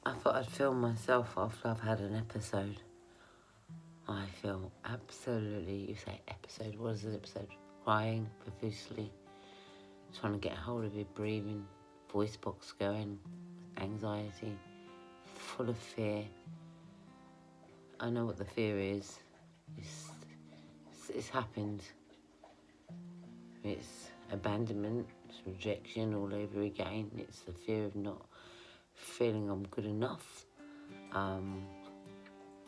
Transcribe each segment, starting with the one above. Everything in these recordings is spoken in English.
I thought I'd film myself after I've had an episode. I feel absolutely, you say episode, what is an episode? Crying profusely, trying to get a hold of your breathing, voice box going, anxiety, full of fear. I know what the fear is. It's happened. It's abandonment, it's rejection all over again. It's the fear of not feeling I'm good enough.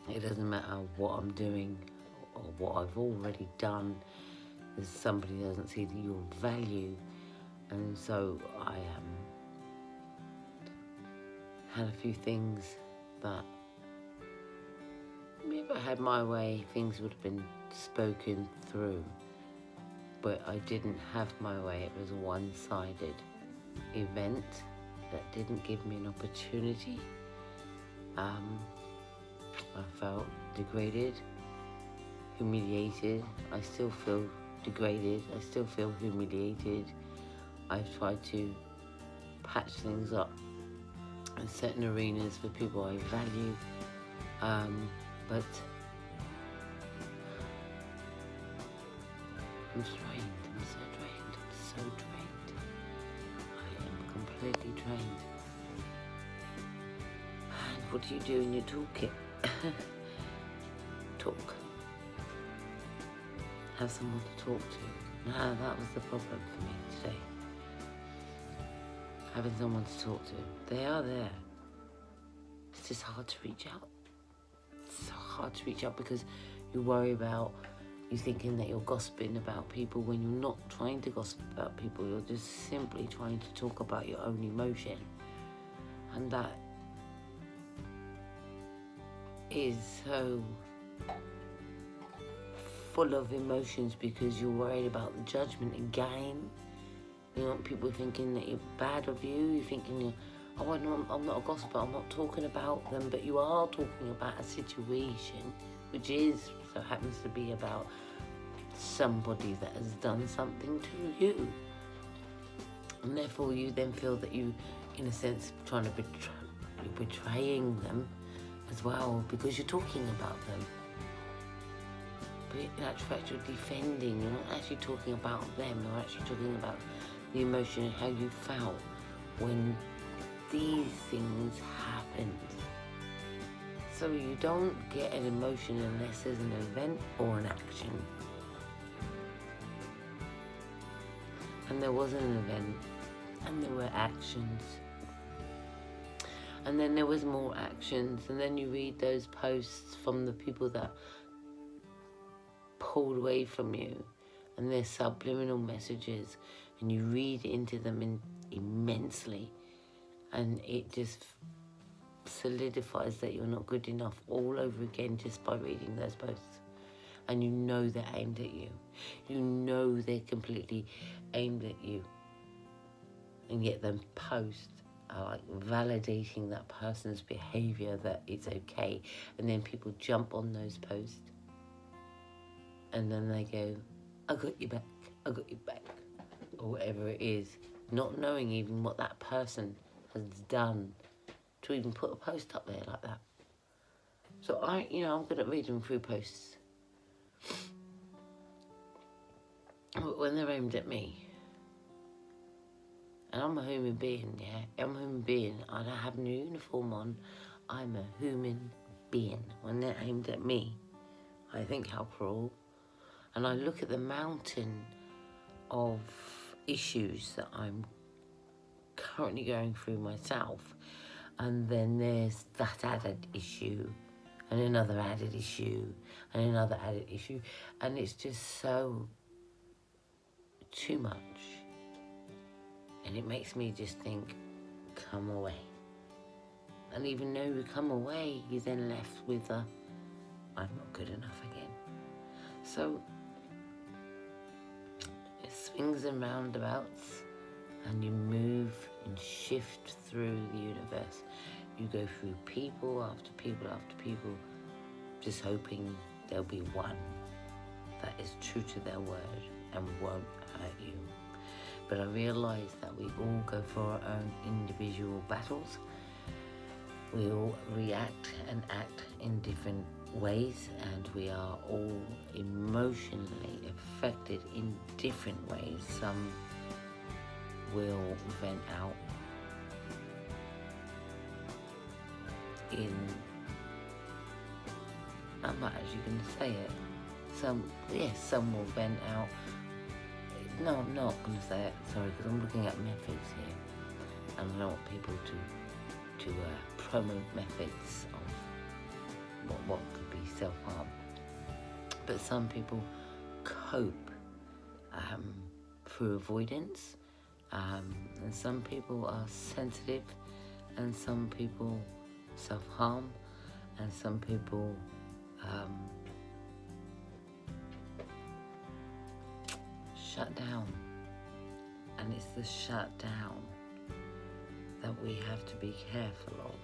It doesn't matter what I'm doing or what I've already done, because somebody doesn't see your value. And so I had a few things that, if I had my way, things would have been spoken through. But I didn't have my way. It was a one-sided event that didn't give me an opportunity. I felt degraded, humiliated. I still feel degraded. I still feel humiliated. I've tried to patch things up in certain arenas for people I value, but I'm drained. I'm so drained. I'm so drained. I am completely drained. And what do you do in your toolkit? Talk. Have someone to talk to. Now that was the problem for me today. Having someone to talk to. They are there. It's just hard to reach out. It's so hard to reach out because you worry about you thinking that you're gossiping about people when you're not trying to gossip about people. You're just simply trying to talk about your own emotion. And that is so full of emotions because you're worried about the judgment again. You want people thinking that you're bad of you. You're thinking, oh, I'm not a gossiper, I'm not talking about them, but you are talking about a situation which so happens to be about somebody that has done something to you. And therefore you then feel that you, in a sense, you're betraying them as well because you're talking about them. But in actual fact, you're defending. You're not actually talking about them. You're actually talking about the emotion and how you felt when these things happened. So you don't get an emotion unless there's an event or an action. And there wasn't an event, and there were actions. And then there was more actions, and then you read those posts from the people that pulled away from you, and their subliminal messages, and you read into them immensely, and it just solidifies that you're not good enough all over again just by reading those posts. And you know they're aimed at you. You know they're completely aimed at you. And yet them posts are like validating that person's behaviour, that it's okay. And then people jump on those posts. And then they go, I got you back, I got you back. Or whatever it is. Not knowing even what that person has done to even put a post up there like that. So I'm good at reading through posts. But when they're aimed at me, and I'm a human being, yeah? I'm a human being. I don't have no uniform on. I'm a human being. When they're aimed at me, I think how cruel. And I look at the mountain of issues that I'm currently going through myself. And then there's that added issue, and another added issue, and another added issue. And it's just so too much. And it makes me just think, come away. And even though you come away, you're then left with I'm not good enough again. So it swings and roundabouts, and you move and shift through the universe. You go through people after people after people, just hoping there'll be one that is true to their word and won't hurt you. But I realise that we all go for our own individual battles, We all react and act in different ways, and we are all emotionally affected in different ways. Some will vent out in, I'm not actually going to say it. Some will vent out. No, I'm not going to say it, sorry, because I'm looking at methods here. And I don't want people to promote methods of what could be self-harm. But some people cope through avoidance, and some people are sensitive, and some people self-harm, and some people shut down. And it's the shutdown that we have to be careful of.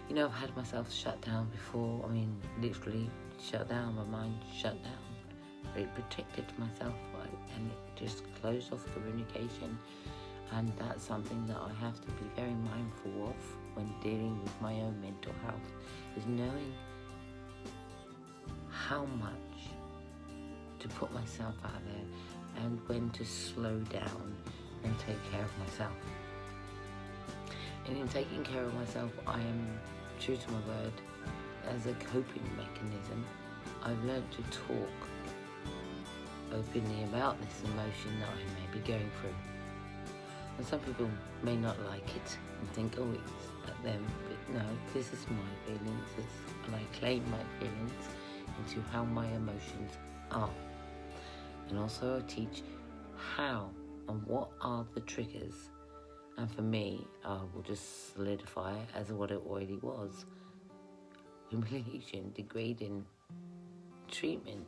You know, I've had myself shut down before. I mean, literally shut down, my mind shut down. Very protected myself, right? And it just closed off communication. And that's something that I have to be very mindful of when dealing with my own mental health, is knowing how much to put myself out there and when to slow down and take care of myself. And in taking care of myself, I am true to my word. As a coping mechanism, I've learned to talk openly about this emotion that I may be going through. And some people may not like it and think, oh, it's at them, but no, this is my feelings, and I claim my feelings into how my emotions are. And also I teach how and what are the triggers. And for me, I will just solidify it as what it already was. Humiliation, degrading, treatment,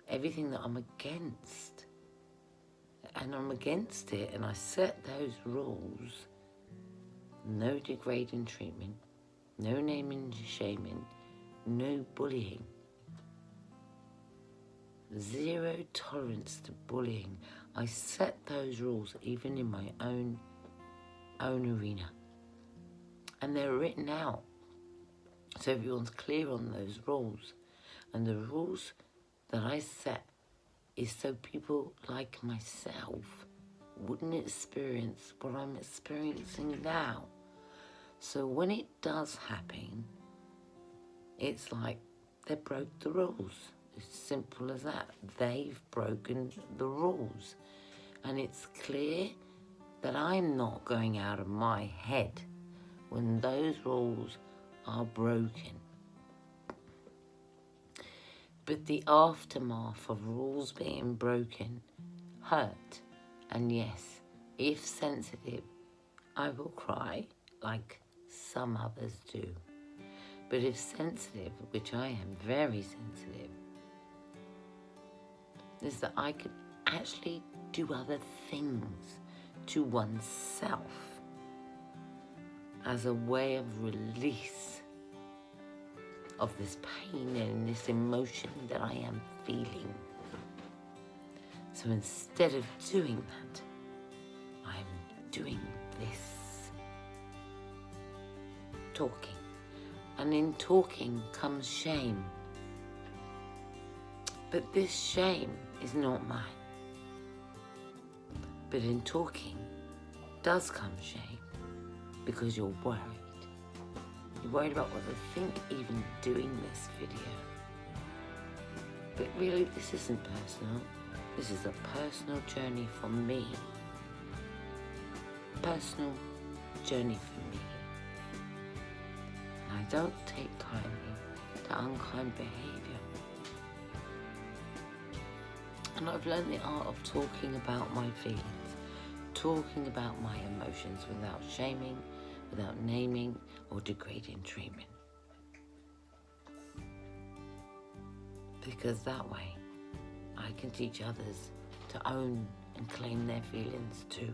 everything that I'm against. And I'm against it, and I set those rules. No degrading treatment, no naming and shaming, no bullying. Zero tolerance to bullying. I set those rules even in my own arena. And they're written out. So everyone's clear on those rules. And the rules that I set is so people like myself wouldn't experience what I'm experiencing now. So when it does happen, it's like they broke the rules. It's simple as that. They've broken the rules. And it's clear that I'm not going out of my head when those rules are broken. But the aftermath of rules being broken hurt. And yes, if sensitive, I will cry like some others do. But if sensitive, which I am very sensitive, is that I could actually do other things to oneself as a way of release of this pain and this emotion that I am feeling. So instead of doing that, I'm doing this. Talking. And in talking comes shame. But this shame is not mine. But in talking does come shame because you're worried. You're worried about what they think even doing this video. But really, this isn't personal. This is a personal journey for me. Personal journey for me. And I don't take kindly to unkind behaviour. And I've learned the art of talking about my feelings, talking about my emotions without shaming, without naming or degrading treatment. Because that way, I can teach others to own and claim their feelings too,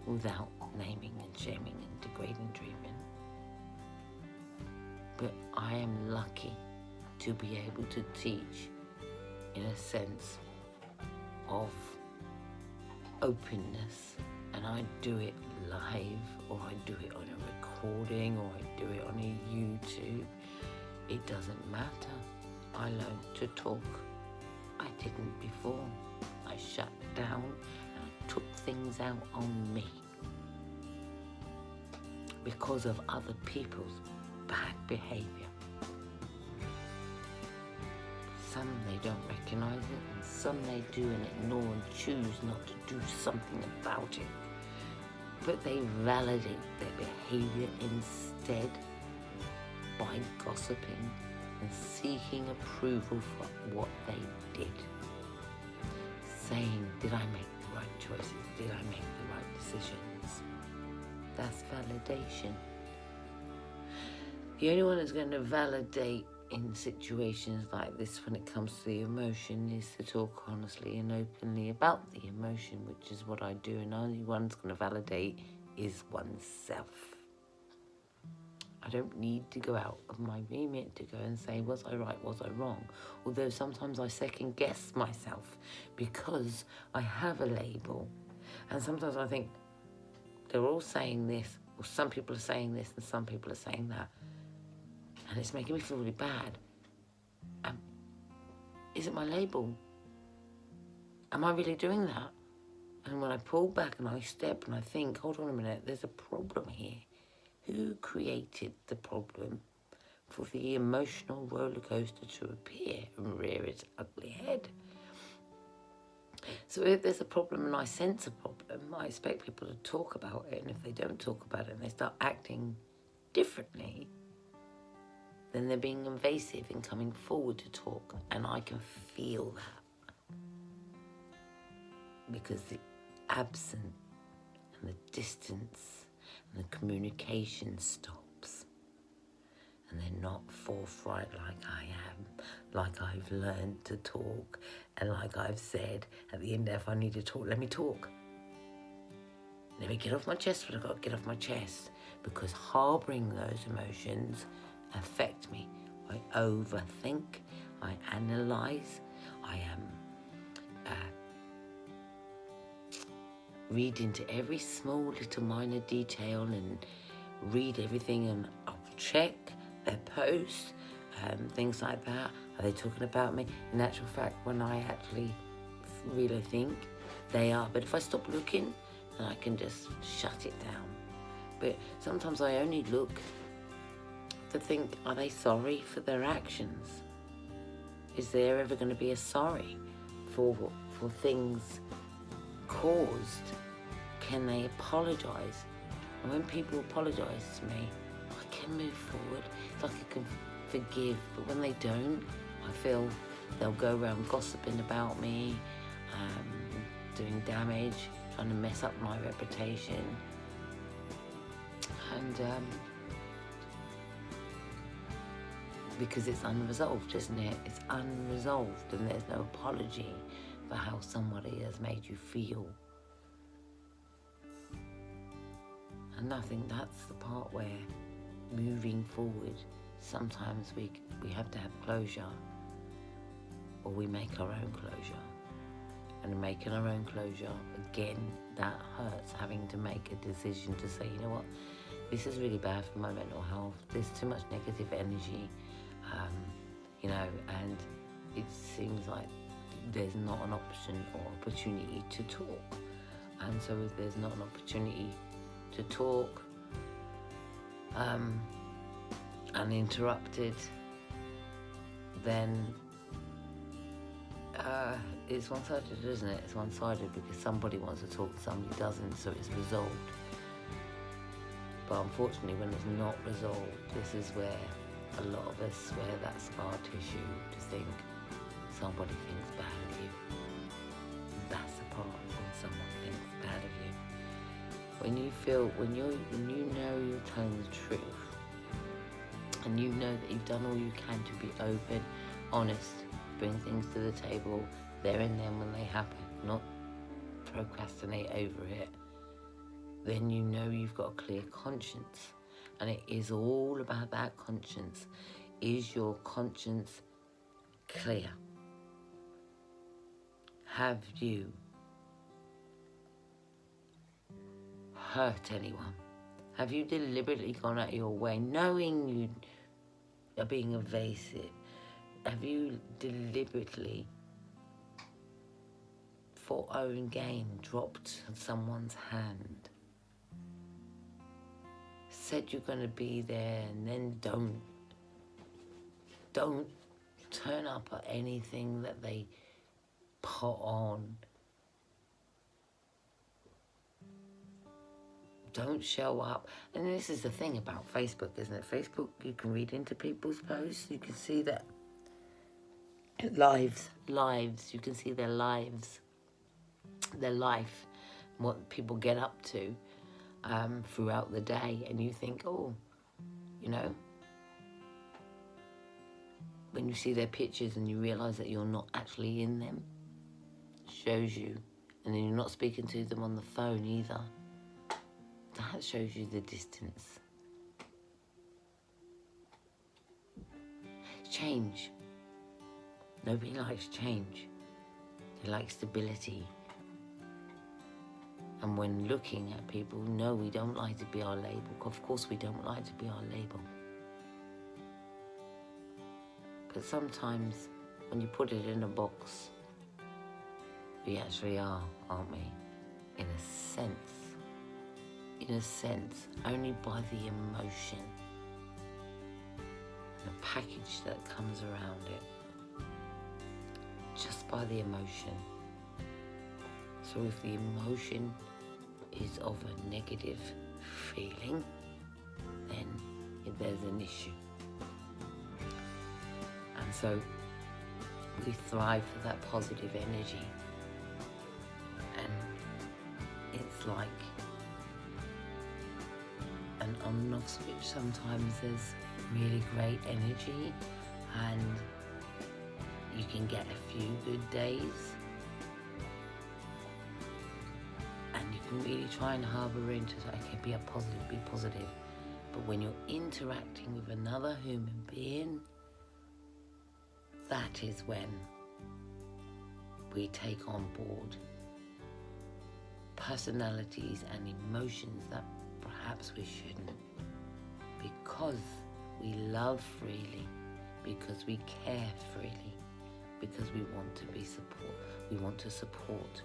without naming and shaming and degrading treatment. But I am lucky to be able to teach in a sense of openness and I do it live, or I do it on a recording, or I do it on a YouTube, it doesn't matter. I learned to talk. I didn't before. I shut down and I took things out on me because of other people's bad behaviour. Some they don't recognise it, and some they do and ignore and choose not to do something about it. But they validate their behaviour instead by gossiping and seeking approval for what they did. Saying, did I make the right choices? Did I make the right decisions? That's validation. The only one that's going to validate in situations like this when it comes to the emotion is to talk honestly and openly about the emotion, which is what I do, and only one's going to validate is oneself. I don't need to go out of my remit to go and say, was I right, was I wrong? Although sometimes I second guess myself because I have a label, and sometimes I think they're all saying this, or some people are saying this and some people are saying that, and it's making me feel really bad. Is it my label? Am I really doing that? And when I pull back and I step and I think, hold on a minute, there's a problem here. Who created the problem for the emotional roller coaster to appear and rear its ugly head? So if there's a problem and I sense a problem, I expect people to talk about it, and if they don't talk about it and they start acting differently, then they're being invasive in coming forward to talk, and I can feel that. Because the absent and the distance and the communication stops, and they're not forthright like I am, like I've learned to talk, and like I've said at the end, if I need to talk, let me talk. Let me get off my chest what I've got to get off my chest, because harbouring those emotions affect me. I overthink, I analyse, I read into every small little minor detail and read everything, and I'll check their posts, things like that. Are they talking about me? In actual fact, when I actually really think they are, but if I stop looking, then I can just shut it down. But sometimes I only look to think, are they sorry for their actions? Is there ever going to be a sorry for things caused? Can they apologise? And when people apologise to me, I can move forward. It's like I can forgive, but when they don't, I feel they'll go around gossiping about me, doing damage, trying to mess up my reputation. And because it's unresolved, isn't it? It's unresolved, and there's no apology for how somebody has made you feel. And I think that's the part where moving forward, sometimes we have to have closure, or we make our own closure. And making our own closure, again, that hurts, having to make a decision to say, you know what, this is really bad for my mental health. There's too much negative energy, and it seems like there's not an option or opportunity to talk. And so if there's not an opportunity to talk uninterrupted, then it's one-sided, isn't it? It's one-sided because somebody wants to talk, somebody doesn't, so it's resolved. But unfortunately, when it's not resolved, this is where a lot of us wear that scar tissue to think somebody thinks bad of you. And that's the part when someone thinks bad of you. When you know you're telling the truth, and you know that you've done all you can to be open, honest, bring things to the table there and then when they happen, not procrastinate over it, then you know you've got a clear conscience. And it is all about that conscience. Is your conscience clear? Have you hurt anyone? Have you deliberately gone out of your way, knowing you are being evasive? Have you deliberately, for own gain, dropped someone's hand? Said you're going to be there and then don't turn up at anything that they put on. Don't show up. And this is the thing about Facebook, isn't it? Facebook, you can read into people's posts. You can see that lives. You can see their lives, their life, what people get up to throughout the day. And you think, oh, you know, when you see their pictures and you realise that you're not actually in them, it shows you. And then you're not speaking to them on the phone either. That shows you the distance. Change. Nobody likes change. They like stability. And when looking at people, no, we don't like to be our label. Of course we don't like to be our label. But sometimes when you put it in a box, we actually are, aren't we? In a sense. In a sense, only by the emotion and the package that comes around it. Just by the emotion. So if the emotion is of a negative feeling, then there's an issue. And so we thrive for that positive energy. And it's like an on and off switch. Sometimes there's really great energy and you can get a few good days and you can really try and harbour into, okay, be positive. But when you're interacting with another human being, that is when we take on board personalities and emotions that perhaps we shouldn't, because we love freely, because we care freely, because we want to support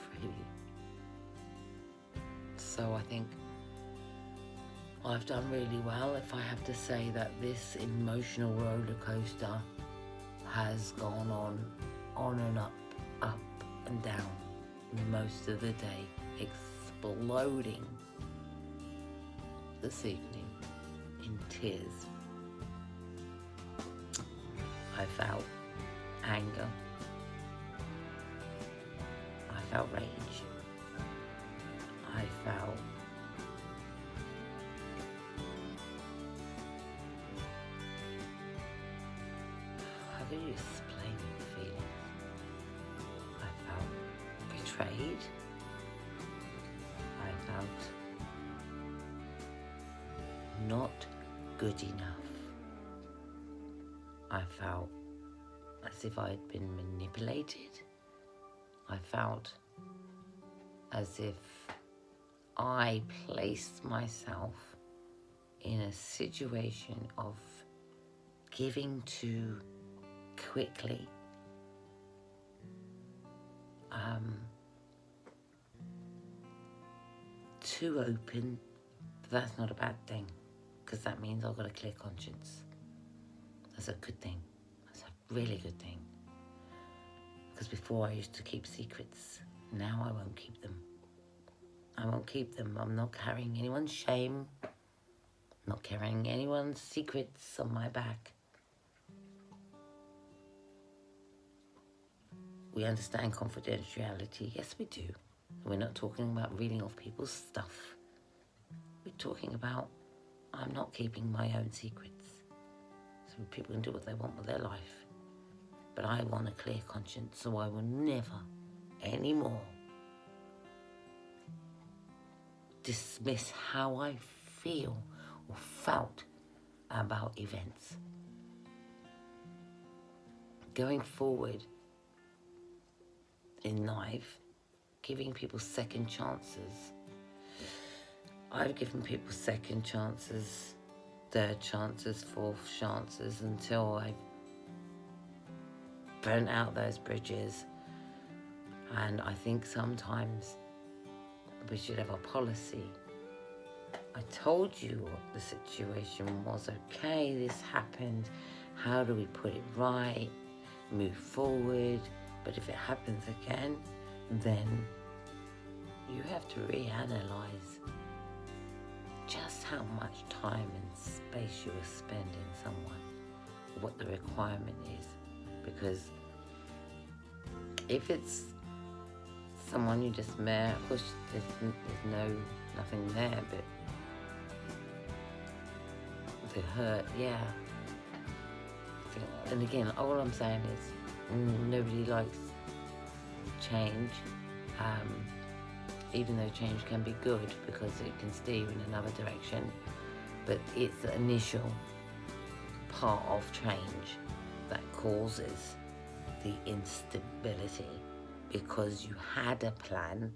freely. So I think I've done really well if I have to say that this emotional roller coaster has gone on and up and down most of the day, exploding this evening in tears. I felt anger. I felt rage. I felt how do you explain the feelings? I felt betrayed. I felt not good enough. I felt as if I had been manipulated. I felt as if I placed myself in a situation of giving too quickly. Too open, but that's not a bad thing, because that means I've got a clear conscience. That's a good thing. That's a really good thing. Because before I used to keep secrets. Now I won't keep them. I won't keep them. I'm not carrying anyone's shame. I'm not carrying anyone's secrets on my back. We understand confidentiality. Yes, we do. We're not talking about reading off people's stuff. We're talking about I'm not keeping my own secrets. So people can do what they want with their life. But I want a clear conscience, so I will never anymore dismiss how I feel or felt about events. Going forward in life, giving people second chances I've given people second chances, third chances, fourth chances, until I burnt out those bridges. And I think sometimes we should have a policy. I told you what the situation was. Okay, this happened. How do we put it right? Move forward. But if it happens again, then you have to reanalyze just how much time and space you are spending someone, what the requirement is. Because if it's someone you just met, of course there's nothing there, but the hurt, yeah. And again, all I'm saying is nobody likes change, even though change can be good because it can steer you in another direction, but it's the initial part of change that causes the instability, because you had a plan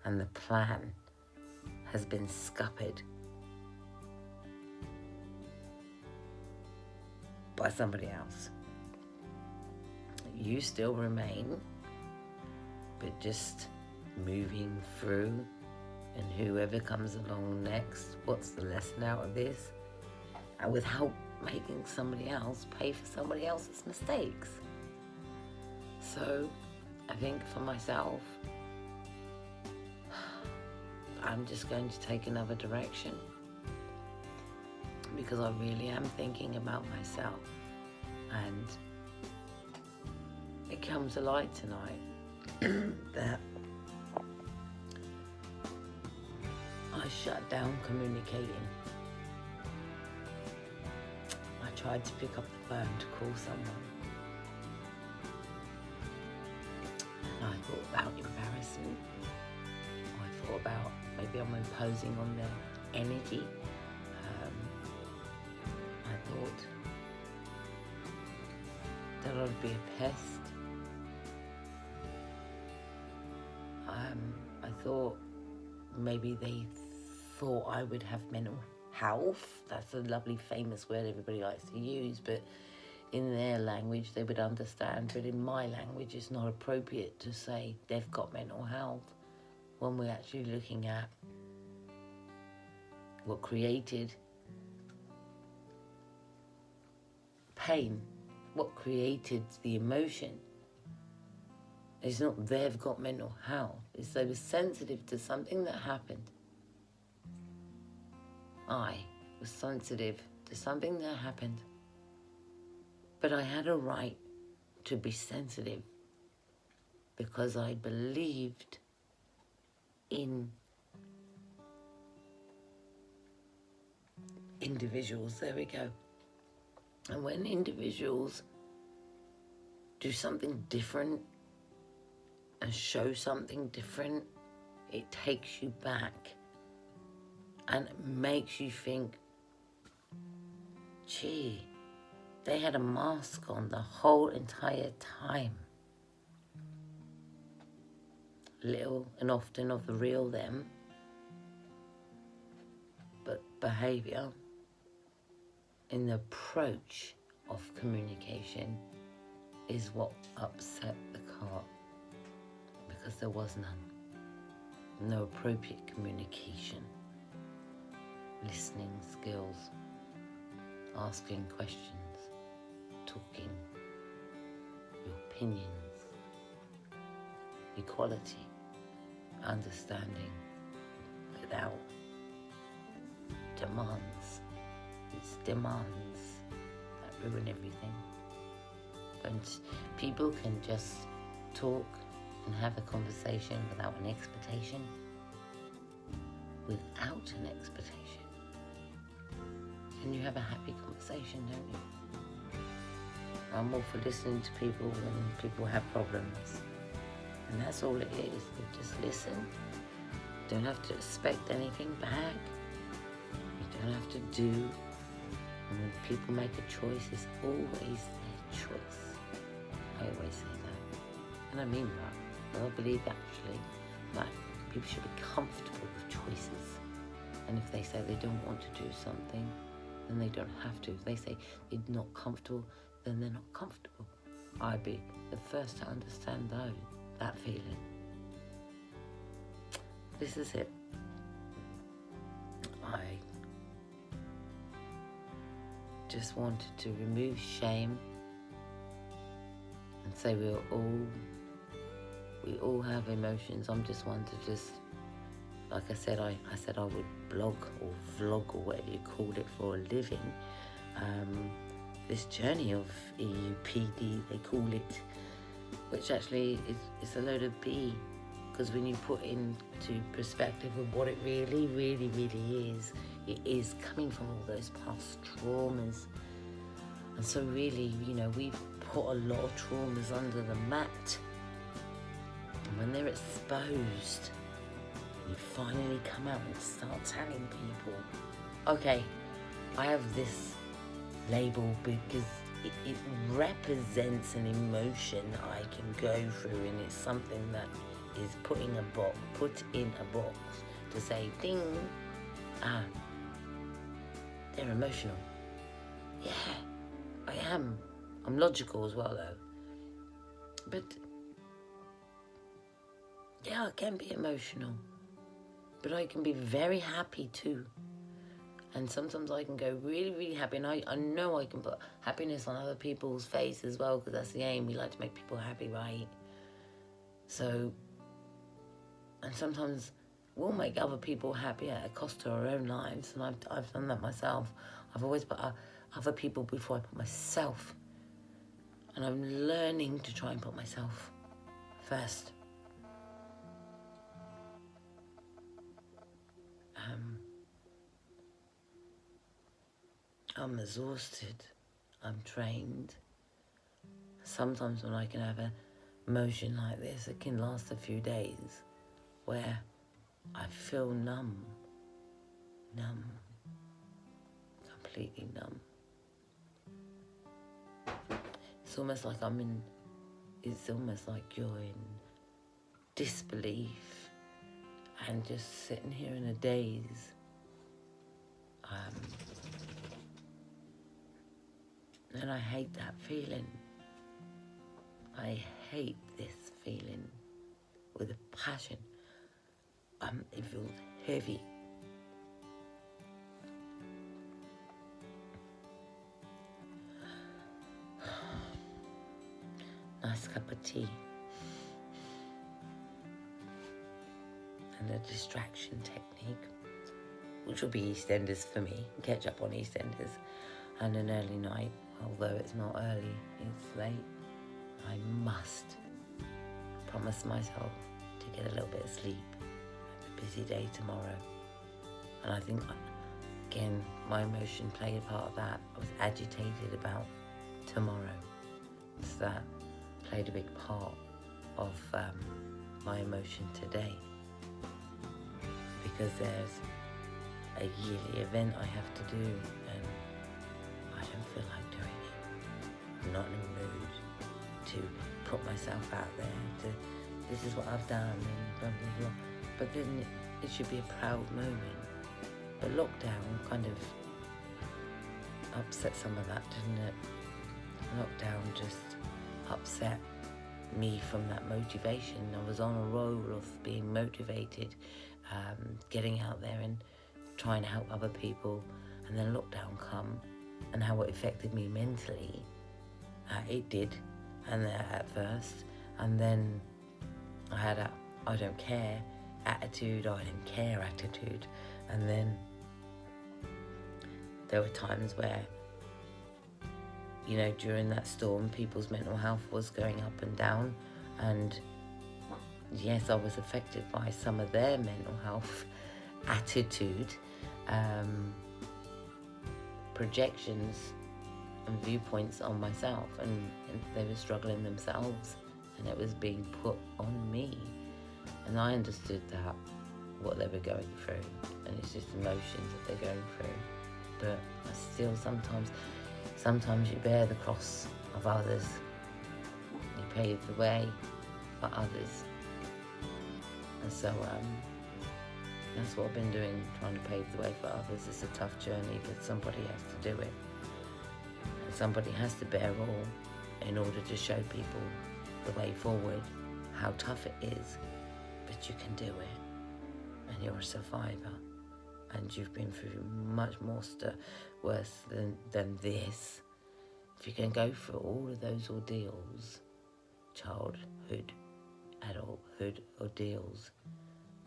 and the plan has been scuppered by somebody else. You still remain, but just moving through, and whoever comes along next, what's the lesson out of this? And without making somebody else pay for somebody else's mistakes. So I think for myself, I'm just going to take another direction, because I really am thinking about myself. And it comes to light tonight that I shut down communicating. I tried to pick up the phone to call someone, and I thought about embarrassment. I thought about maybe I'm imposing on their energy. I thought that I'd be a pest. I thought maybe they thought I would have mental health. That's a lovely famous word everybody likes to use, but in their language they would understand. But in my language it's not appropriate to say they've got mental health when we're actually looking at what created pain, what created the emotion. It's not they've got mental health, it's they were sensitive to something that happened. I was sensitive to something that happened, but I had a right to be sensitive because I believed in individuals. There we go. And when individuals do something different and show something different, it takes you back and makes you think, gee, they had a mask on the whole entire time. Little and often of the real them, but behaviour in the approach of communication is what upset the cart, because there was none. No appropriate communication, listening skills, asking questions, talking, your opinions, equality, understanding without demands. It's demands that ruin everything. And people can just talk and have a conversation without an expectation. Without an expectation. And you have a happy conversation, don't you? I'm all for listening to people when people have problems. And that's all it is. You just listen. You don't have to expect anything back. You don't have to do. And when people make a choice, it's always their choice. I always say that. And I mean that. I believe actually that people should be comfortable with choices. And if they say they don't want to do something, then they don't have to. If they say they're not comfortable, then they're not comfortable. I'd be the first to understand that feeling. This is it. I just wanted to remove shame and say we all have emotions. I'm just one to just, like I said I would blog or vlog or whatever you called it for a living. This journey of EUPD, they call it, which actually is a load of B, because when you put into perspective of what it really, really, really is, it is coming from all those past traumas. And so really, we've put a lot of traumas under the mat. And when they're exposed, you finally come out and start telling people, okay, I have this label because it represents an emotion I can go through, and it's something that is put in a box to say, ding, they're emotional. Yeah, I am. I'm logical as well though. But yeah, I can be emotional. But I can be very happy too. And sometimes I can go really, really happy. And I know I can put happiness on other people's face as well, because that's the aim. We like to make people happy, right? So, and sometimes we'll make other people happy at a cost to our own lives. And I've done that myself. I've always put other people before I put myself. And I'm learning to try and put myself first. I'm exhausted. I'm trained. Sometimes when I can have an emotion like this, it can last a few days where I feel numb, completely numb. It's almost like you're in disbelief and just sitting here in a daze. And I hate that feeling. I hate this feeling with a passion. It feels heavy. Nice cup of tea. And a distraction technique, which will be EastEnders for me. Catch up on EastEnders. And an early night, although it's not early, it's late. I must promise myself to get a little bit of sleep. It's a busy day tomorrow. And I think, again, my emotion played a part of that. I was agitated about tomorrow. So that played a big part of my emotion today. Because there's a yearly event I have to do, and I don't feel like doing it. I'm not in the mood to put myself out there, this is what I've done, and blah, blah, blah. But then it should be a proud moment. But lockdown kind of upset some of that, didn't it? Lockdown just upset me from that motivation. I was on a roll of being motivated, getting out there and trying to help other people, and then lockdown come, and how it affected me mentally. It did, and at first, and then I had a I don't care attitude, I don't care attitude, and then there were times where, during that storm, people's mental health was going up and down, and yes, I was affected by some of their mental health attitude, projections and viewpoints on myself, and they were struggling themselves, and it was being put on me, and I understood that, what they were going through, and it's just emotions that they're going through. But I still sometimes you bear the cross of others, you pave the way for others. And so That's what I've been doing, trying to pave the way for others. It's a tough journey, but somebody has to do it. And somebody has to bear all in order to show people the way forward, how tough it is, but you can do it. And you're a survivor. And you've been through much more worse than this. If you can go through all of those ordeals, childhood, adulthood ordeals,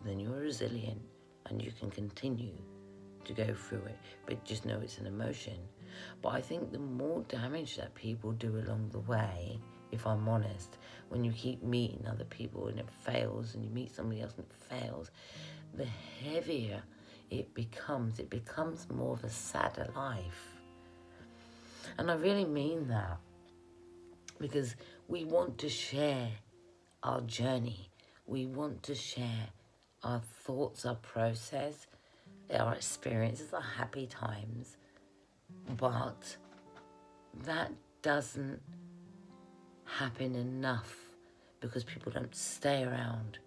then you're resilient and you can continue to go through it. But just know it's an emotion. But I think the more damage that people do along the way, if I'm honest, when you keep meeting other people and it fails, and you meet somebody else and it fails, the heavier it becomes more of a sadder life. And I really mean that, because we want to share our journey. We want to share our thoughts, our process, our experiences, our happy times. But that doesn't happen enough because people don't stay around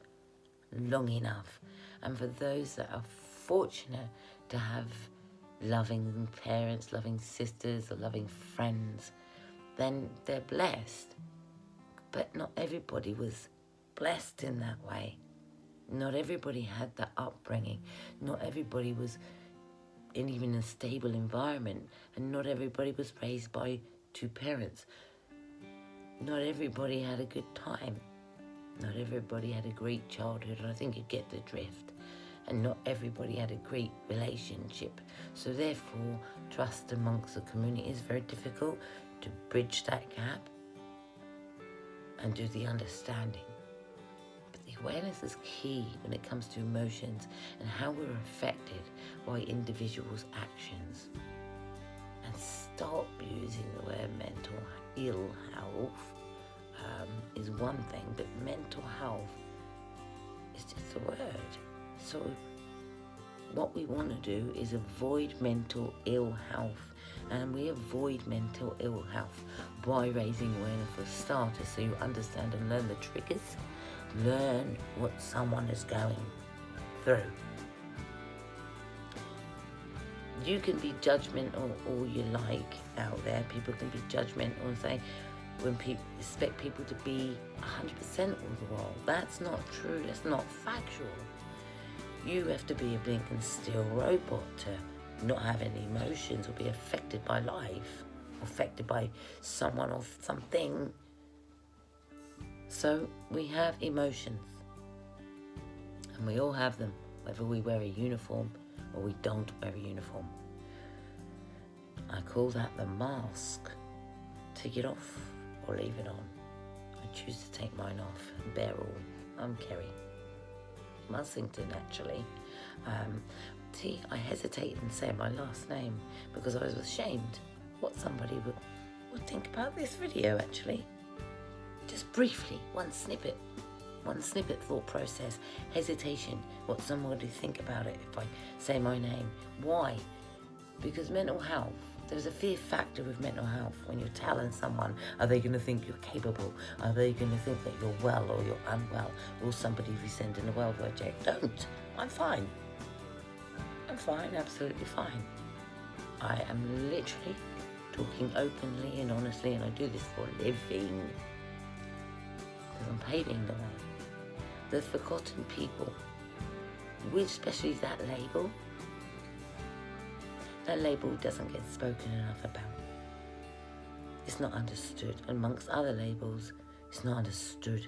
long enough. And for those that are fortunate to have loving parents, loving sisters, or loving friends, then they're blessed. But not everybody was blessed in that way. Not everybody had that upbringing. Not everybody was in even a stable environment. And not everybody was raised by two parents. Not everybody had a good time. Not everybody had a great childhood, and I think you get the drift. And not everybody had a great relationship. So therefore, trust amongst the community is very difficult to bridge that gap and do the understanding. But the awareness is key when it comes to emotions and how we're affected by individuals' actions. And stop using the word mental ill health is one thing, but mental health is just a word. So what we want to do is avoid mental ill health, and we avoid mental ill health by raising awareness for starters, so you understand and learn the triggers, learn what someone is going through. You can be judgmental all you like out there. People can be judgmental and say, when people expect people to be 100% all the while. That's not true. That's not factual. You have to be a blink and steel robot to not have any emotions or be affected by life, or affected by someone or something. So we have emotions, and we all have them, whether we wear a uniform or we don't wear a uniform. I call that the mask. Take it off or leave it on. I choose to take mine off and bear all. I'm Kerry Mussington, actually. I hesitated in saying my last name because I was ashamed what somebody would think about this video, actually. Just briefly, one snippet thought process, hesitation, what somebody would think about it if I say my name. Why? Because mental health, there's a fear factor with mental health. When you're telling someone, are they going to think you're capable? Are they going to think that you're well or you're unwell? Will somebody be sending a welfare check? Don't. I'm fine. I'm fine, absolutely fine. I am literally talking openly and honestly, and I do this for a living. Because I'm paving the way. The forgotten people, especially that label doesn't get spoken enough about. It's not understood. Amongst other labels, it's not understood.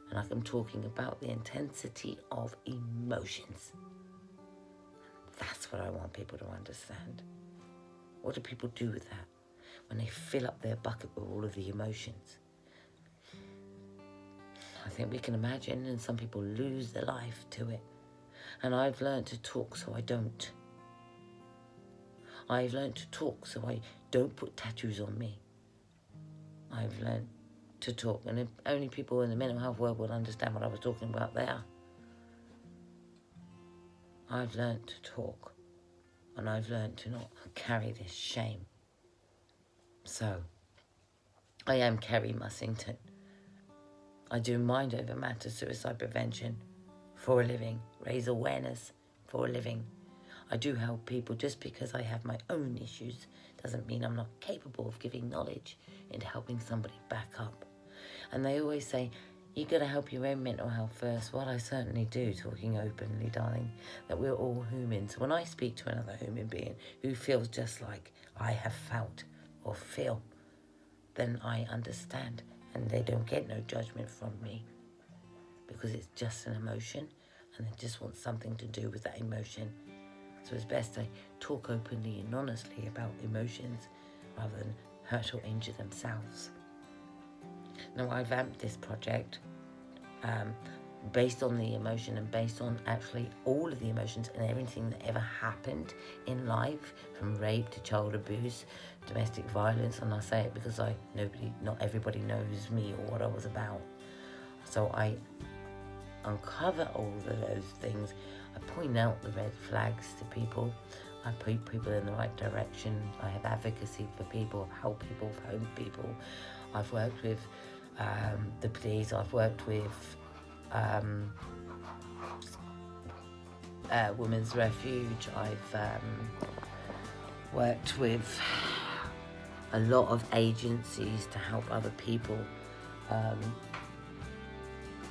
And I'm talking about the intensity of emotions. That's what I want people to understand. What do people do with that when they fill up their bucket with all of the emotions? I think we can imagine, and some people lose their life to it. And I've learned to talk so I don't. I've learned to talk so I don't put tattoos on me. I've learned to talk, and if only people in the mental health world will understand what I was talking about there. I've learned to talk, and I've learned to not carry this shame. So, I am Kerry Mussington. I do mind over matter suicide prevention for a living, raise awareness for a living. I do help people. Just because I have my own issues doesn't mean I'm not capable of giving knowledge into helping somebody back up. And they always say, you got to help your own mental health first. Well, I certainly do, talking openly, darling, that we're all humans. When I speak to another human being who feels just like I have felt or feel, then I understand, and they don't get no judgment from me, because it's just an emotion and they just want something to do with that emotion. So it's best to talk openly and honestly about emotions rather than hurt or injure themselves. Now, I vamped this project based on the emotion and based on actually all of the emotions and everything that ever happened in life, from rape to child abuse, domestic violence. And I say it because not everybody knows me or what I was about. So I uncover all of those things. I point out the red flags to people. I put people in the right direction. I have advocacy for people, help people, home people. I've worked with the police. I've worked with Women's Refuge. I've worked with a lot of agencies to help other people.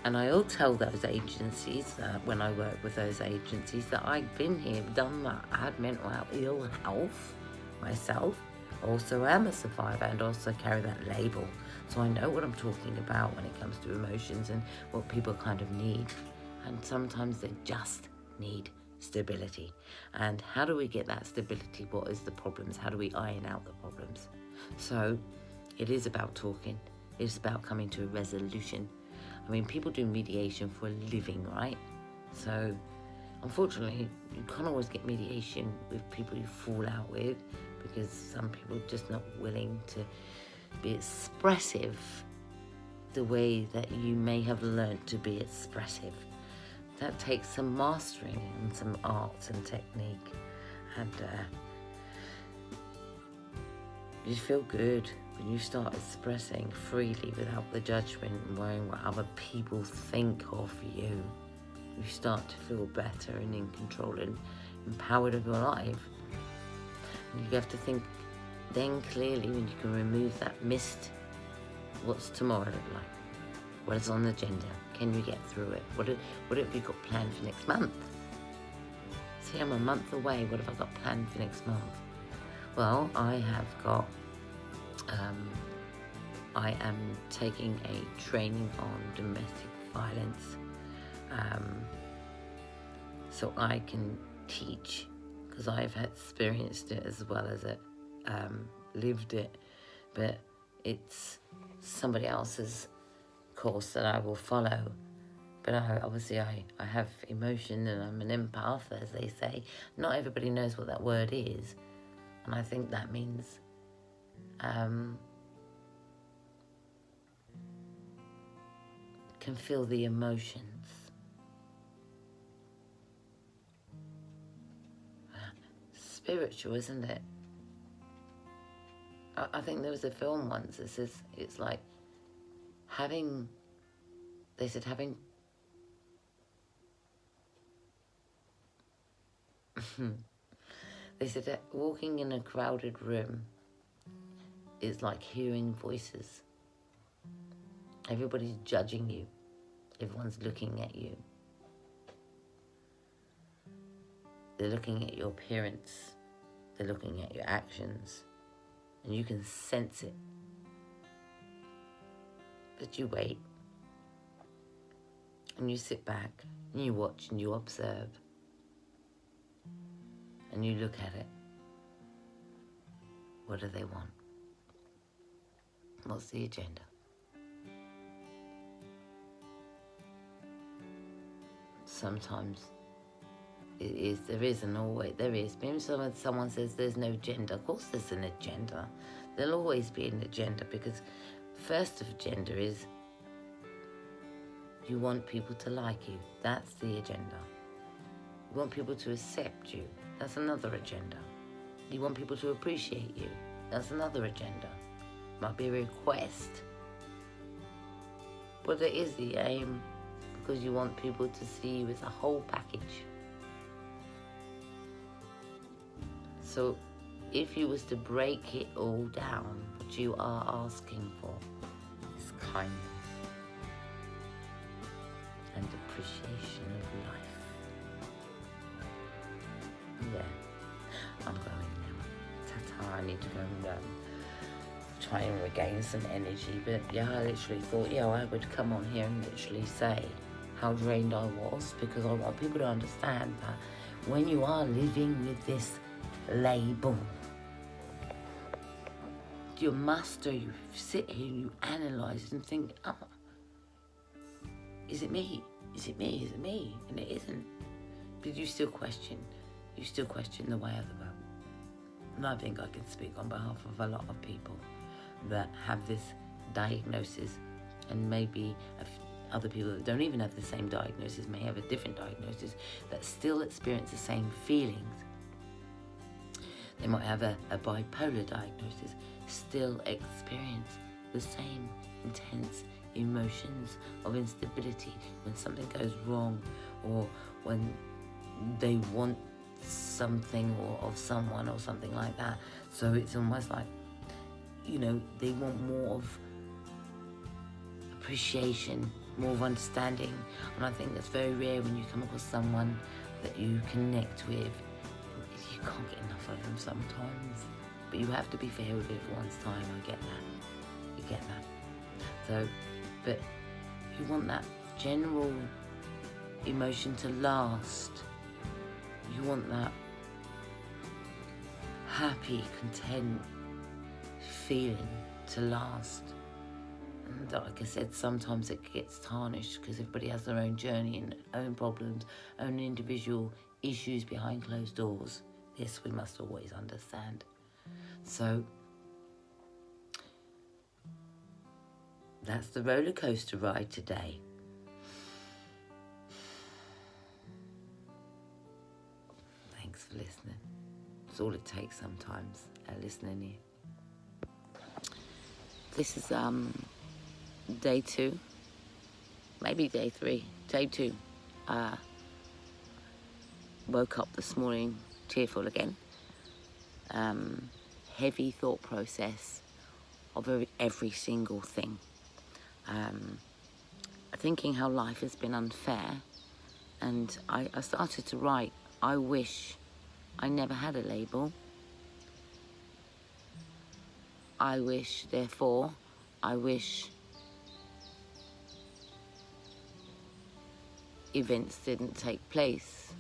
And I'll tell those agencies that when I work with those agencies that I've been here, done that, I had mental ill health myself. Also am a survivor and also carry that label. So I know what I'm talking about when it comes to emotions and what people kind of need. And sometimes they just need stability. And how do we get that stability? What is the problems? How do we iron out the problems? So it is about talking. It's about coming to a resolution. I mean, people do mediation for a living, right? So, unfortunately, you can't always get mediation with people you fall out with, because some people are just not willing to be expressive the way that you may have learned to be expressive. That takes some mastering and some art and technique. And you feel good when you start expressing freely without the judgment and worrying what other people think of you. You start to feel better and in control and empowered of your life. And you have to think then clearly when you can remove that mist. What's tomorrow look like? What is on the agenda? Can you get through it? What have you got planned for next month? See, I'm a month away. What have I got planned for next month? Well, I have got I am taking a training on domestic violence, so I can teach, because I've experienced it as well as it, lived it, but it's somebody else's course that I will follow. But obviously I have emotion and I'm an empath, as they say. Not everybody knows what that word is, and I think that means can feel the emotions. Spiritual, isn't it? I think there was a film once that says it's like having, they said having they said that walking in a crowded room is like hearing voices. Everybody's judging you. Everyone's looking at you. They're looking at your appearance. They're looking at your actions. And you can sense it. But you wait. And you sit back. And you watch and you observe. And you look at it. What do they want? What's the agenda? Sometimes there is. Maybe someone says there's no agenda. Of course there's an agenda. There'll always be an agenda, because first of agenda is you want people to like you. That's the agenda. You want people to accept you. That's another agenda. You want people to appreciate you. That's another agenda. Might be a request. But it is the aim, because you want people to see you as a whole package. So if you was to break it all down, what you are asking for is kindness and appreciation of life. Yeah, I'm going now. Ta-ta, I need to go and try and regain some energy. But yeah, I literally thought, I would come on here and literally say how drained I was, because I want people to understand that when you are living with this label, you muster, you sit here and you analyse and think, is it me? Is it me? Is it me? And it isn't. But you still question the way of the world. And I think I can speak on behalf of a lot of people that have this diagnosis, and maybe other people that don't even have the same diagnosis, may have a different diagnosis, that still experience the same feelings. They might have a bipolar diagnosis, still experience the same intense emotions of instability when something goes wrong, or when they want something or of someone or something like that. So it's almost like, they want more of appreciation, more of understanding. And I think that's very rare when you come across someone that you connect with. You can't get enough of them sometimes, but you have to be fair with everyone's time. I get that. You get that. So, but you want that general emotion to last. You want that happy, content feeling to last. And like I said, sometimes it gets tarnished because everybody has their own journey and own problems, own individual issues behind closed doors. This we must always understand. So that's the roller coaster ride today. Thanks for listening. It's all it takes sometimes, listening here. This is day 2, maybe day 3, day 2. Woke up this morning tearful again. Heavy thought process of every single thing. Thinking how life has been unfair, and I started to write, I wish I never had a label. I wish events didn't take place.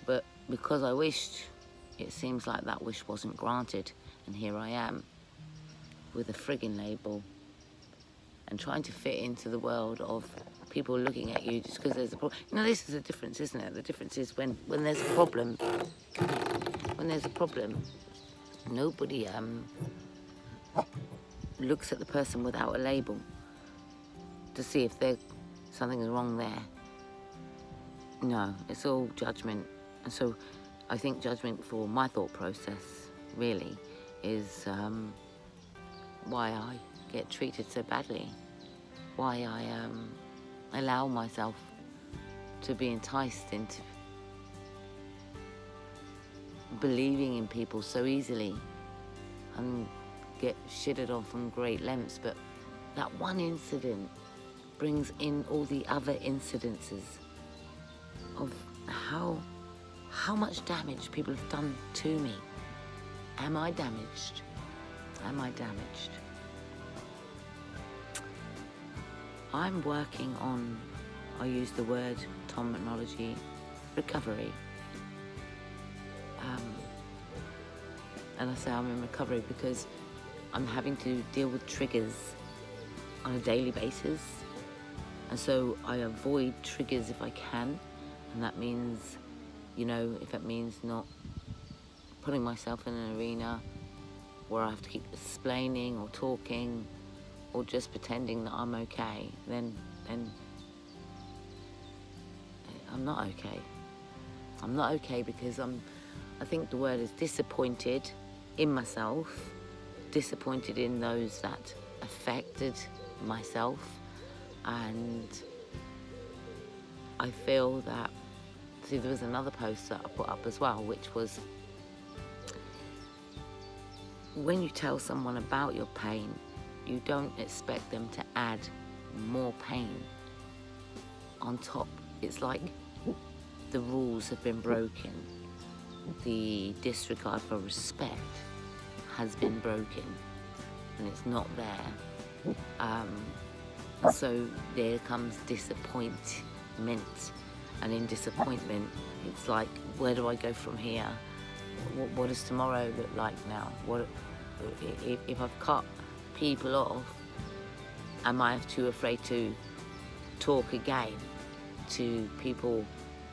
But because I wished, it seems like that wish wasn't granted. And here I am with a friggin' label and trying to fit into the world of people looking at you just because there's a problem. This is the difference, isn't it? The difference is when there's a problem, nobody looks at the person without a label to see if something is wrong there. No, it's all judgment. And so I think judgment for my thought process really is why I get treated so badly, why I allow myself to be enticed into believing in people so easily and get shitted on from great lengths. But that one incident brings in all the other incidences of how much damage people have done to me. Am I damaged? I'm working on, I use the word terminology, recovery. And I say I'm in recovery because I'm having to deal with triggers on a daily basis. And so I avoid triggers if I can. And that means, if it means not putting myself in an arena where I have to keep explaining or talking or just pretending that I'm okay, then I'm not okay. I'm not okay because I think the word is disappointed in myself, disappointed in those that affected myself, and I feel that, there was another post that I put up as well, which was when you tell someone about your pain, you don't expect them to add more pain on top. It's like the rules have been broken. The disregard for respect has been broken, and it's not there. So there comes disappointment, and in disappointment, it's like, where do I go from here? What does tomorrow look like now? What if I've cut people off? Am I too afraid to talk again to people?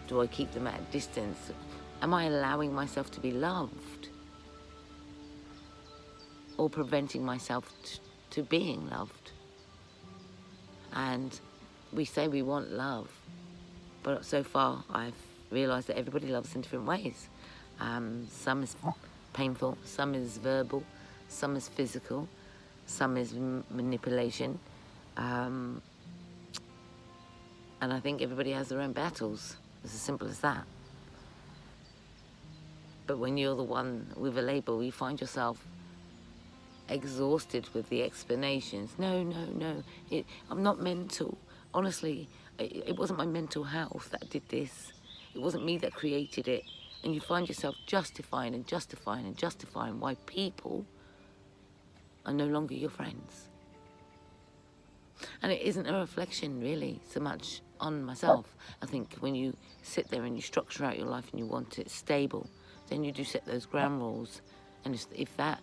Do I keep them at a distance? Am I allowing myself to be loved, or preventing myself to being loved? And we say we want love, but so far I've realised that everybody loves in different ways. Some is painful, some is verbal, some is physical, some is manipulation. And I think everybody has their own battles. It's as simple as that. But when you're the one with a label, you find yourself exhausted with the explanations. No, I'm not mental. Honestly, it wasn't my mental health that did this. It wasn't me that created it. And you find yourself justifying why people are no longer your friends. And it isn't a reflection, really, so much on myself. I think when you sit there and you structure out your life and you want it stable, then you do set those ground rules. And if that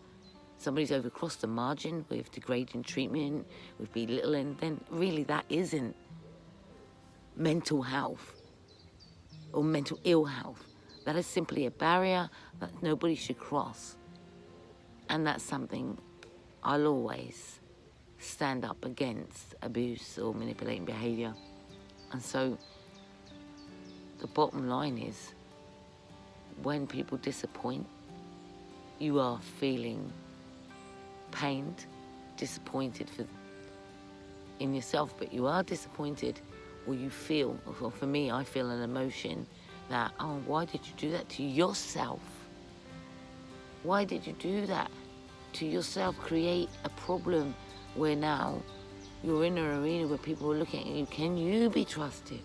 somebody's overcrossed the margin with degrading treatment, with belittling, then really that isn't mental health or mental ill health. That is simply a barrier that nobody should cross. And that's something I'll always stand up against: abuse or manipulating behaviour. And so the bottom line is, when people disappoint, you are feeling pained, disappointed in yourself, but you are disappointed, or you feel, or for me, I feel an emotion that, oh, why did you do that to yourself? Why did you do that to yourself? Create a problem where now you're in an arena where people are looking at you. Can you be trusted?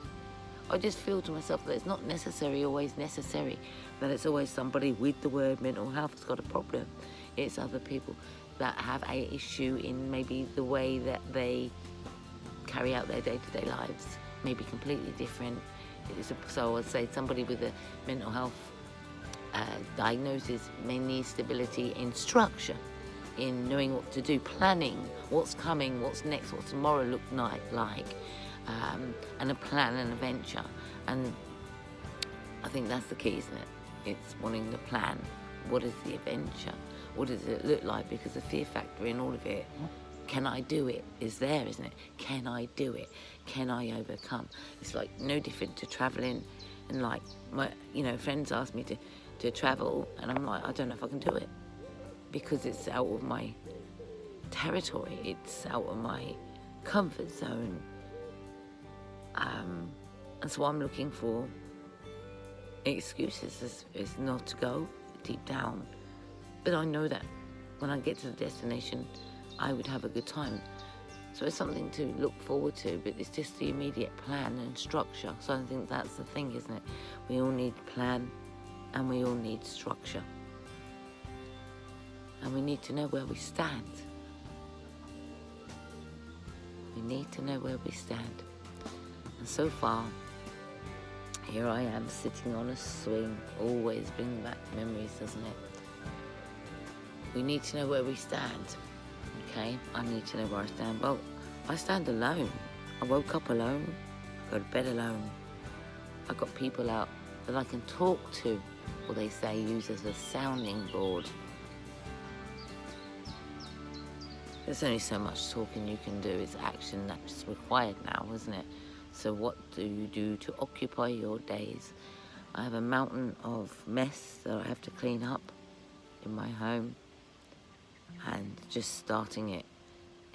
I just feel to myself that it's not always necessary, that it's always somebody with the word mental health that's got a problem. It's other people that have a issue in maybe the way that they carry out their day-to-day lives, maybe completely different. So I'd say somebody with a mental health diagnosis may need stability in structure, in knowing what to do, planning what's coming, what's next, what tomorrow looks like, and a plan and a venture. And I think that's the key, isn't it? It's wanting the plan. What is the adventure? What does it look like? Because the fear factor in all of it, can I do it, is there, isn't it? Can I do it? Can I overcome? It's like no different to travelling. And like my, friends ask me to travel, and I'm like, I don't know if I can do it, because it's out of my territory. It's out of my comfort zone. And so I'm looking for excuses is not to go deep down. But I know that when I get to the destination, I would have a good time. So it's something to look forward to, but it's just the immediate plan and structure. So I think that's the thing, isn't it? We all need plan, and we all need structure. And we need to know where we stand. We need to know where we stand. And so far, here I am sitting on a swing. Always brings back memories, doesn't it? We need to know where we stand. Okay, I need to know where I stand. Well, I stand alone. I woke up alone, I go to bed alone. I've got people out that I can talk to, or they say use as a sounding board. There's only so much talking you can do. It's action that's required now, isn't it? So what do you do to occupy your days? I have a mountain of mess that I have to clean up in my home, and just starting it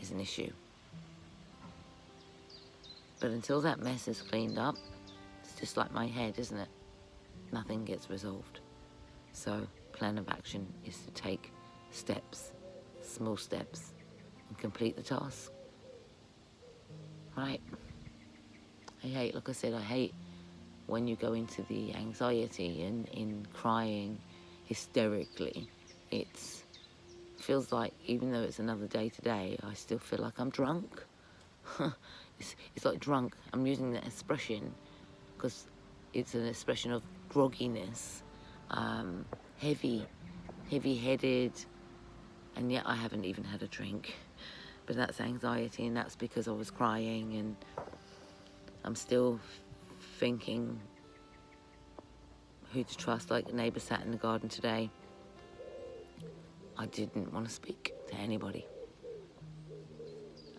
is an issue. But until that mess is cleaned up, it's just like my head, isn't it? Nothing gets resolved. So plan of action is to take steps, small steps, and complete the task. Right? Like I said, I hate when you go into the anxiety and in crying hysterically. It feels like, even though it's another day today, I still feel like I'm drunk. It's like drunk. I'm using that expression because it's an expression of grogginess, heavy-headed, and yet I haven't even had a drink. But that's anxiety, and that's because I was crying, and I'm still thinking who to trust. Like, a neighbour sat in the garden today. I didn't want to speak to anybody.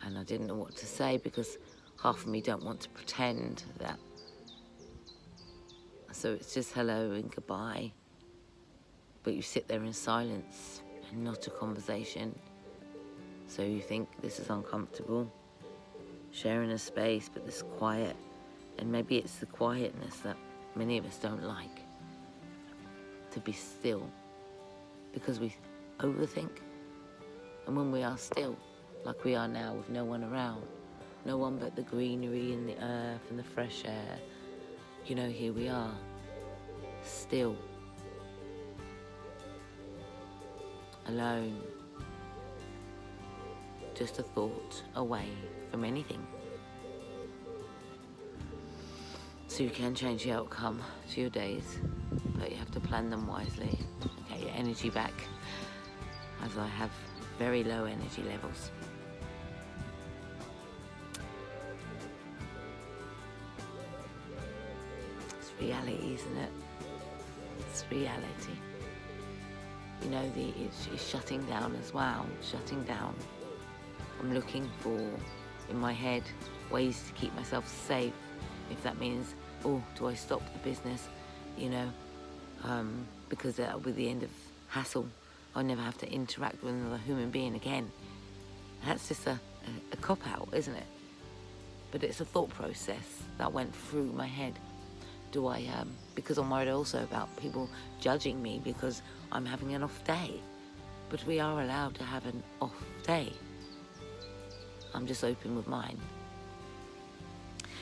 And I didn't know what to say because half of me don't want to pretend that. So it's just hello and goodbye. But you sit there in silence and not a conversation. So you think this is uncomfortable, sharing a space, but this quiet. And maybe it's the quietness that many of us don't like. To be still. Because we overthink. And when we are still, like we are now with no one around, no one but the greenery and the earth and the fresh air, here we are, still, alone, just a thought away from anything. So you can change the outcome to your days, but you have to plan them wisely and get your energy back, as I have very low energy levels. It's reality, isn't it? It's reality. It's shutting down as well, shutting down. I'm looking for, in my head, ways to keep myself safe. If that means, do I stop the business, because that'll be the end of hassle. I'll never have to interact with another human being again. That's just a cop-out, isn't it? But it's a thought process that went through my head. Do I, because I'm worried also about people judging me because I'm having an off day. But we are allowed to have an off day. I'm just open with mine.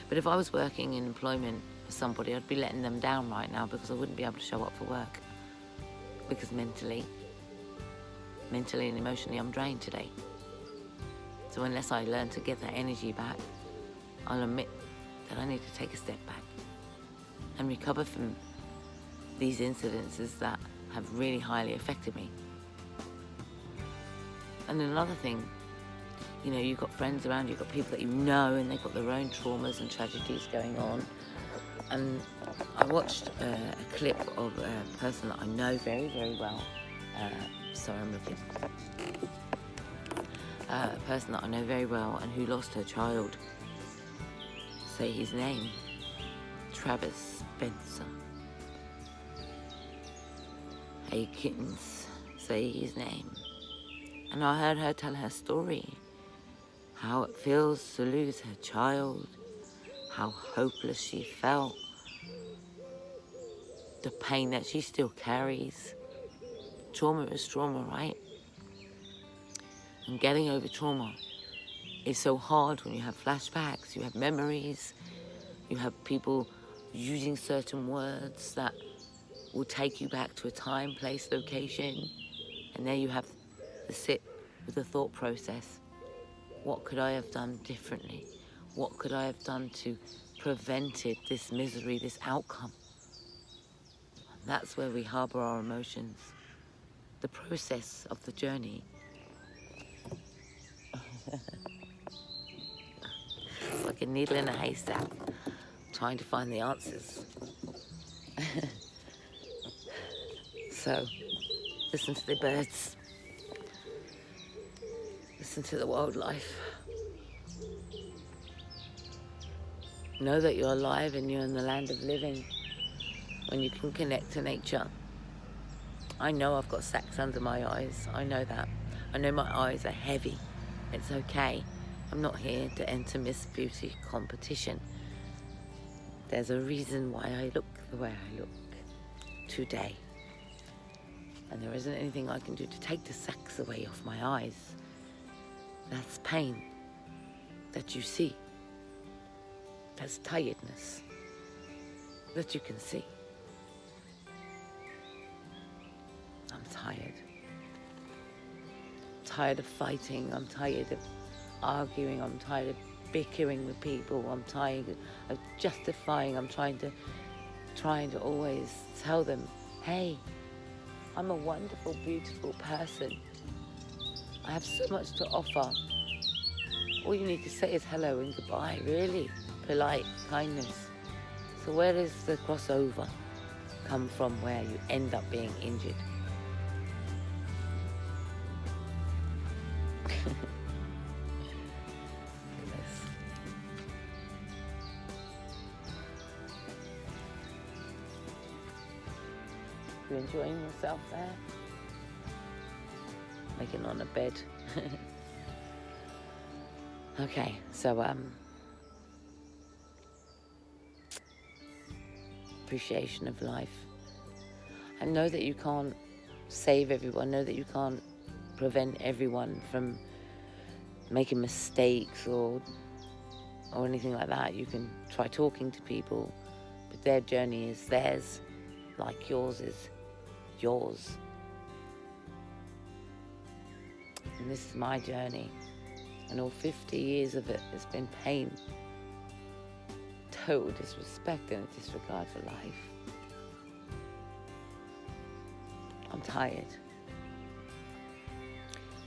But if I was working in employment for somebody, I'd be letting them down right now because I wouldn't be able to show up for work. Because mentally and emotionally, I'm drained today. So unless I learn to get that energy back, I'll admit that I need to take a step back and recover from these incidences that have really highly affected me. And then another thing, you've got friends around, you've got people that and they've got their own traumas and tragedies going on. And I watched a clip of a person that I know very, very well. Sorry, I'm looking. A person that I know very well and who lost her child. Say his name. Travis Spencer. Hey kittens, say his name. And I heard her tell her story. How it feels to lose her child. How hopeless she felt. The pain that she still carries. Trauma is trauma, right? And getting over trauma is so hard when you have flashbacks, you have memories, you have people using certain words that will take you back to a time, place, location, and there you have to sit with the thought process. What could I have done differently? What could I have done to prevented this misery, this outcome? And that's where we harbour our emotions. The process of the journey. It's like a needle in a haystack, trying to find the answers. So, listen to the birds. Listen to the wildlife. Know that you're alive and you're in the land of living when you can connect to nature. I know I've got sacks under my eyes. I know that. I know my eyes are heavy. It's okay. I'm not here to enter Miss Beauty competition. There's a reason why I look the way I look today. and there isn't anything I can do to take the sacs away off my eyes. That's pain that you see. That's tiredness that you can see. I'm tired. Tired of fighting. I'm tired of arguing. I'm tired of bickering with people. I'm tired of justifying. I'm trying to always tell them, hey, I'm a wonderful, beautiful person. I have so much to offer. All you need to say is hello and goodbye, really. Polite kindness. So where does the crossover come from where you end up being injured? You enjoying yourself there? Making on a bed. Okay, so appreciation of life. I know that you can't save everyone. Know that you can't prevent everyone from making mistakes or anything like that. You can try talking to people, but their journey is theirs, like yours is yours. And this is my journey, and all 50 years of it has been pain, total disrespect and a disregard for life. I'm tired.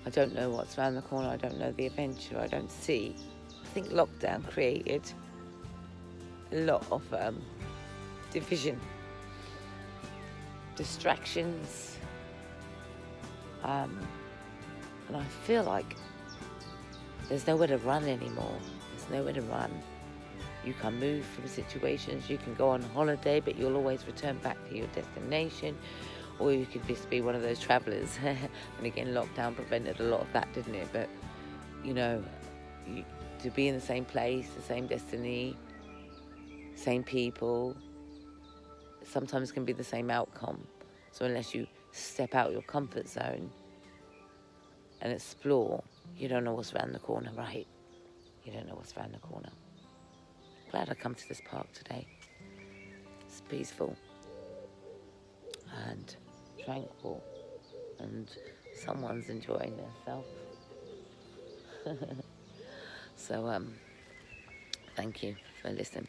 I don't know what's around the corner. I don't know the adventure. I don't see. I think lockdown created a lot of division, distractions, and I feel like there's nowhere to run anymore. There's nowhere to run. You can move from situations. You can go on holiday, but you'll always return back to your destination. Or you could just be one of those travellers. And again, lockdown prevented a lot of that, didn't it? But, to be in the same place, the same destiny, same people, sometimes can be the same outcome. So unless you step out your comfort zone and explore, you don't know what's around the corner, right? You don't know what's around the corner. Glad I come to this park today. It's peaceful and tranquil, and someone's enjoying themselves. So, thank you for listening.